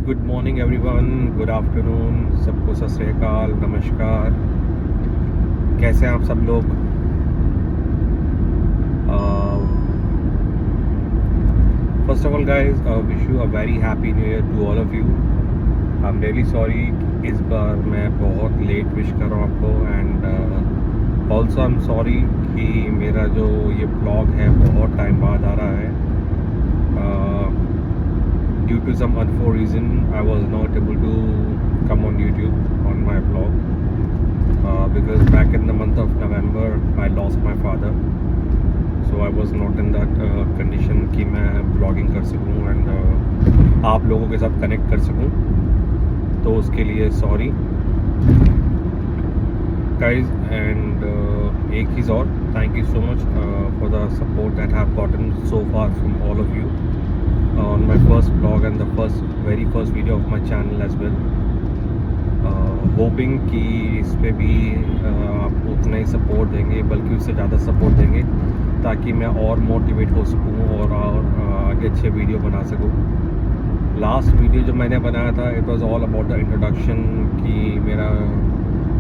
Good morning everyone, good afternoon, सबको सत श्री अकाल, नमस्कार। कैसे हैं आप सब लोग? First of all guys, wish you a very happy new year to all of you. I am really sorry, इस बार मैं बहुत लेट विश कर रहा हूँ आपको। And also I am sorry कि मेरा जो ये ब्लॉग है बहुत टाइम बाद आ रहा है। Due to some unforeseen reason, I was not able to come on YouTube on my vlog because back in the month of November I lost my father, so I was not in that condition कि मैं vlogging कर सकूँ and आप लोगों के साथ connect कर सकूँ, तो उसके लिए sorry guys। and एक चीज़ और, thank you so much for the support that I have gotten so far from all of you on my first vlog and the very first video of my channel as well। hoping कि इस पे भी आप उतना ही support देंगे, बल्कि उससे ज़्यादा सपोर्ट देंगे, ताकि मैं और मोटिवेट हो सकूँ और आगे अच्छे वीडियो बना सकूँ। लास्ट वीडियो जो मैंने बनाया था, it was all about the introduction कि मेरा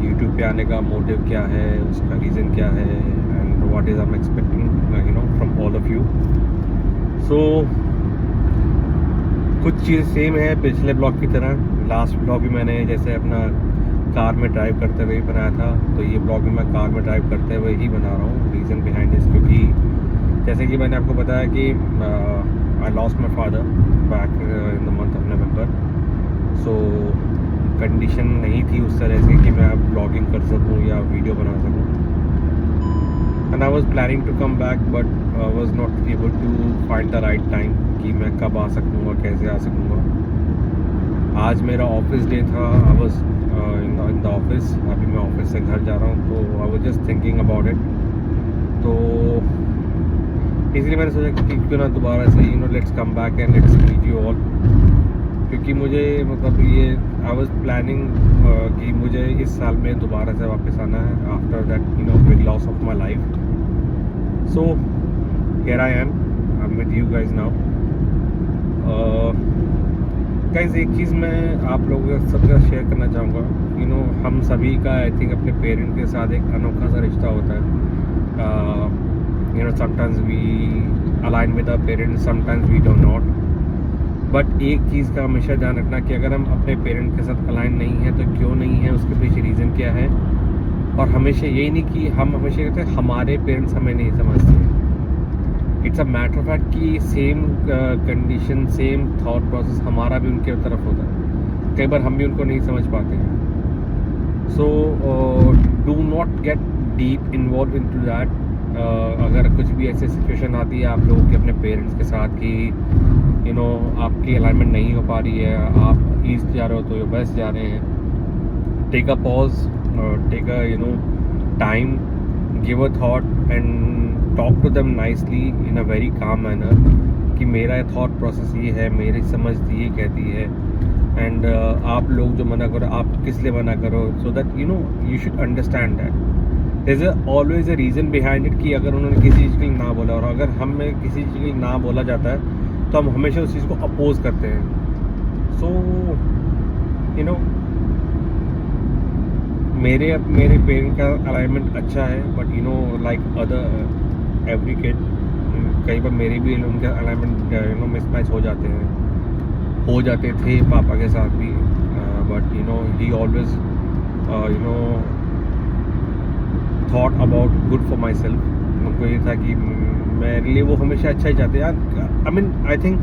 यूट्यूब पे आने का मोटिव क्या है, उसका रीज़न क्या है, and what is I am expecting from all of you. So कुछ चीज़ सेम है पिछले ब्लॉग की तरह। लास्ट ब्लॉग भी मैंने जैसे अपना कार में ड्राइव करते हुए ही बनाया था, तो ये ब्लॉग भी मैं कार में ड्राइव करते हुए ही बना रहा हूँ। रीज़न बिहाइंड दिस, क्योंकि जैसे कि मैंने आपको बताया कि I lost my father back in the month of November. So condition नहीं थी उस तरह से कि मैं अब ब्लॉगिंग कर सकूँ या वीडियो बना सकूँ। And I was planning to come back but was not able to find the right time कि मैं कब आ सकूँगा, कैसे आ सकूँगा। आज मेरा ऑफिस डे था, I was in the office. अभी मैं ऑफिस से घर जा रहा हूँ, तो I was just thinking about it. तो इसलिए मैंने सोचा कि क्यों ना दोबारा से let's come back and let's meet you all. क्योंकि मुझे मतलब ये आई वॉज प्लानिंग कि मुझे इस साल में दोबारा से वापस आना है after that big loss of my life. So here I am with you guys now. Guys एक चीज़ मैं आप लोगों के सबके साथ शेयर करना चाहूँगा। हम सभी का आई थिंक अपने पेरेंट के साथ एक अनोखा सा रिश्ता होता है। Sometimes we align with our parents, sometimes we do not. But एक चीज़ का हमेशा ध्यान रखना कि अगर हम अपने पेरेंट के साथ अलाइन नहीं हैं तो क्यों नहीं है, उसके पीछे रीज़न क्या है। और हमेशा यही नहीं कि हम हमेशा कहते हैं हमारे पेरेंट्स हमें नहीं समझते। It's a matter of fact कि same condition, same thought process हमारा भी उनके तरफ होता है। कई बार हम भी उनको नहीं समझ पाते हैं। So do not get deep involve in to that. अगर कुछ भी ऐसी सिचुएशन आती है आप लोगों के अपने पेरेंट्स के साथ कि आपकी अलाइनमेंट नहीं हो पा रही है, आप ईस्ट जा रहे हो तो वेस्ट जा रहे हैं, take a pause, take a time, give a thought and talk to them nicely in a very calm manner कि मेरा थॉट प्रोसेस ये है, मेरी समझ ये कहती है। एंड आप लोग जो मना करो, आप किस लिए मना करो, so that you should understand that there is always a reason behind it. कि अगर उन्होंने किसी चीज़ के लिए ना बोला और अगर हमें किसी चीज़ के लिए ना बोला जाता है तो हम हमेशा उस चीज़ को अपोज करते हैं। सो मेरे पेरेंट का अलाइनमेंट अच्छा है, but like other every kid, कई बार मेरे भी उनके अलाइनमेंट मिसमैच हो जाते थे पापा के साथ भी। But he always thought about good for my self. उनको ये था कि मेरे लिए वो हमेशा अच्छा ही चाहते यार। आई थिंक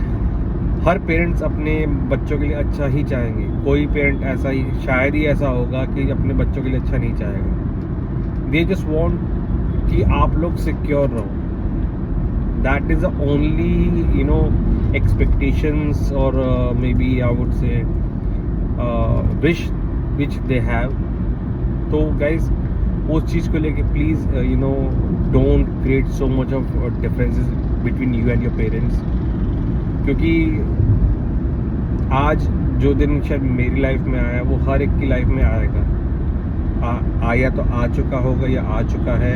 हर पेरेंट्स अपने बच्चों के लिए अच्छा ही चाहेंगे। कोई पेरेंट ऐसा ही, शायद ही ऐसा होगा कि अपने बच्चों के लिए अच्छा नहीं चाहेगा। दे जस्ट वांट कि आप लोग सिक्योर रहो। That is the only expectations और maybe I would say wish which they have. तो गाइज उस चीज़ को लेके please don't create so much of differences between you and your parents. क्योंकि आज जो दिन शायद मेरी लाइफ में आया वो हर एक की लाइफ में आएगा। आया तो आ चुका होगा या आ चुका है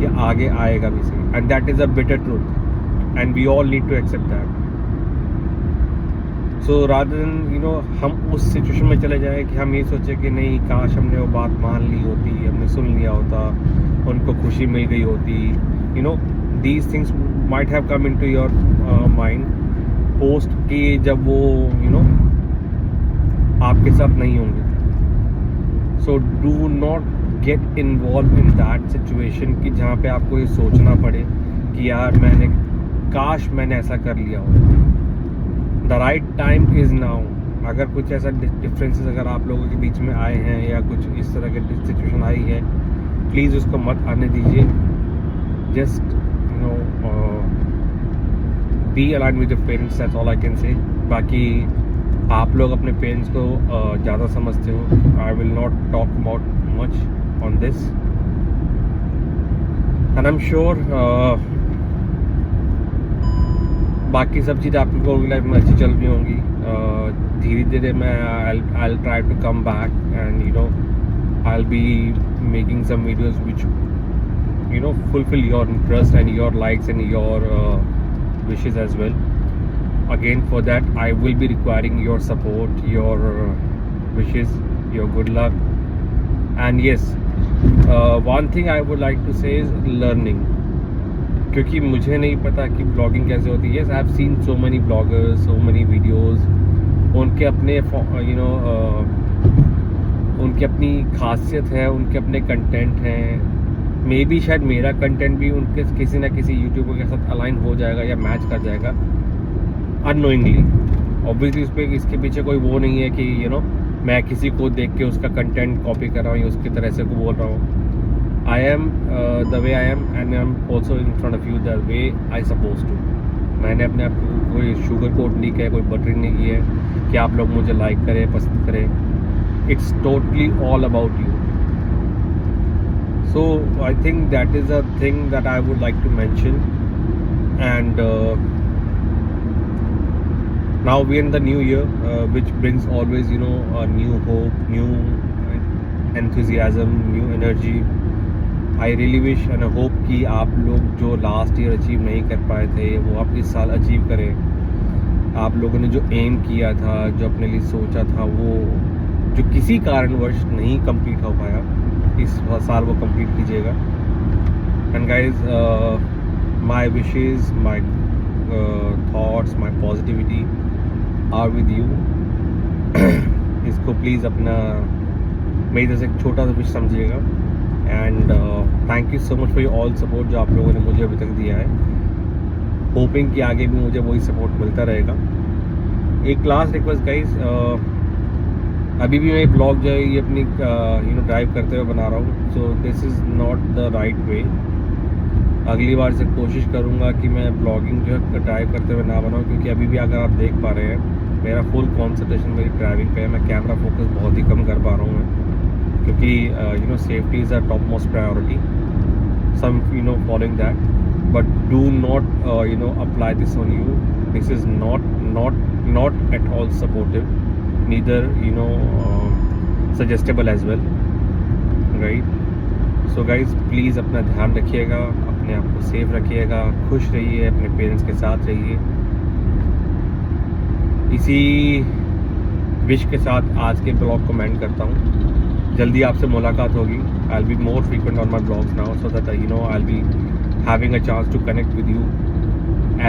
या आगे आएगा भी सही। And that is a bitter truth and we all need to accept that. So rather than हम उस सिचुएशन में चले जाए कि हम ये सोचे कि नहीं, काश हमने वो बात मान ली होती, हमने सुन लिया होता, उनको खुशी मिल गई होती। These things might have come into your mind post कि जब वो आपके साथ नहीं होंगे। सो do not get involve in that situation कि जहाँ पे आपको ये सोचना पड़े कि यार काश मैंने ऐसा कर लिया हो। The right time is now. अगर कुछ ऐसा डिफरेंसेस अगर आप लोगों के बीच में आए हैं या कुछ इस तरह के सिचुएशन आई है, प्लीज़ उसको मत आने दीजिए। Just be align with your parents, that's all I can say. बाकी आप लोग अपने पेरेंट्स को ज़्यादा समझते हो। I will not talk about much on this and I am sure बाकी सब चीज़ आप लोगों की लाइफ में अच्छी चल रही होंगी। धीरे धीरे मैं I'll try to come back and I'll be making some videos which fulfill your interest and your likes and your wishes as well. Again, for that I will be requiring your support, your wishes, your good luck. And yes, one thing I would like to say is learning. क्योंकि मुझे नहीं पता कि blogging कैसे होती है। Yes, I have seen so many bloggers, so many videos, उनके अपने उनकी अपनी खासियत है, उनके अपने कंटेंट हैं। मे बी शायद मेरा कंटेंट भी उनके किसी ना किसी यूट्यूबर के साथ अलाइन हो जाएगा या मैच कर जाएगा अननोइंगली। ऑब्वियसली उस पर इसके पीछे कोई वो नहीं है कि मैं किसी को देख के उसका कंटेंट कॉपी कर रहा हूँ या उसकी तरह से को बोल रहा हूँ। I am the way I am and I'm also in front of you the way I supposed to. मैंने अपने आप को कोई शुगर कोट नहीं किया, कोई बटरिंग नहीं की है कि आप लोग मुझे लाइक करें, पसंद करें। It's totally all about you. So I think that is a thing that I would like to mention. And now we're in the new year, which brings always a new hope, new enthusiasm, new energy. I really wish and hope कि आप लोग जो last year achieve नहीं कर पाए थे वो आप इस साल अचीव करें। आप लोगों ने जो एम किया था, जो अपने लिए सोचा था, वो जो किसी कारणवश नहीं कंप्लीट हो पाया, इस साल वो कंप्लीट कीजिएगा। And guys, my wishes, my thoughts, my positivity are with you. इसको प्लीज़ अपना मेरी तरफ से एक छोटा सा विश समझिएगा। And thank you so much for your all support जो आप लोगों ने मुझे अभी तक दिया है। होपिंग कि आगे भी मुझे वही सपोर्ट मिलता रहेगा। एक लास्ट रिक्वेस्ट गाइस, अभी भी मैं ब्लॉग जो है ये अपनी ड्राइव करते हुए बना रहा हूँ। So this is not the right way. अगली बार से कोशिश करूँगा कि मैं ब्लॉगिंग जो है ड्राइव करते हुए ना बनाऊँ, क्योंकि अभी भी अगर आप देख पा रहे हैं मेरा फुल कॉन्सेंट्रेशन मेरी ड्राइविंग पे है। मैं कैमरा फोकस बहुत ही कम कर पा रहा हूँ मैं, क्योंकि safety is a top most priority. Some following that, but do not apply this on you. This is not at all supportive, neither suggestible as well, right? So guys, please अपना ध्यान रखिएगा, अपने आप को सेफ रखिएगा, खुश रहिए, अपने पेरेंट्स के साथ रहिए। इसी विश के साथ आज के ब्लॉग को मैं एंड करता हूँ। जल्दी आपसे मुलाकात होगी। I'll be more frequent on my blogs now, so that I'll be having a chance to connect with you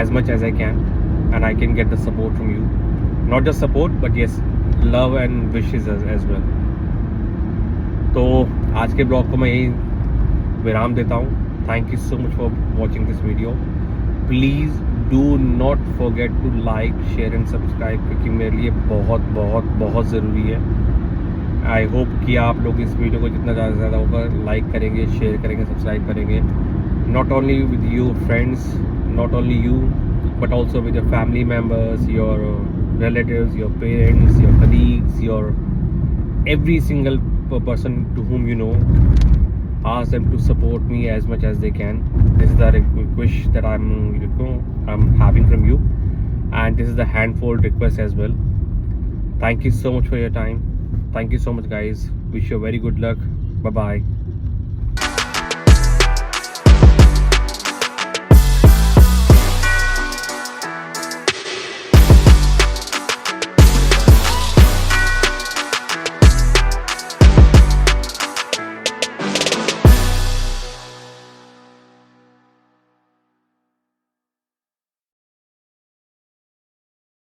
as much as I can, and I can get the support from you. Not just support, but yes, love and wishes as well. तो आज के blog को मैं यही विराम देता हूँ। Thank you so much for watching this video. Please do not forget to like, share and subscribe, क्योंकि मेरे लिए बहुत बहुत बहुत ज़रूरी है। आई होप कि आप लोग इस वीडियो को जितना ज़्यादा से ज़्यादा होगा लाइक करेंगे, शेयर करेंगे, सब्सक्राइब करेंगे। Not only with you friends, not only you, but also with your family members, your relatives, your parents, your colleagues, your every single person to whom you know. Ask them to support me as much as they can. This is the wish that I'm having from you, and this is the handfold request as well. Thank you so much for your time. Thank you so much guys. Wish you very good luck. Bye bye.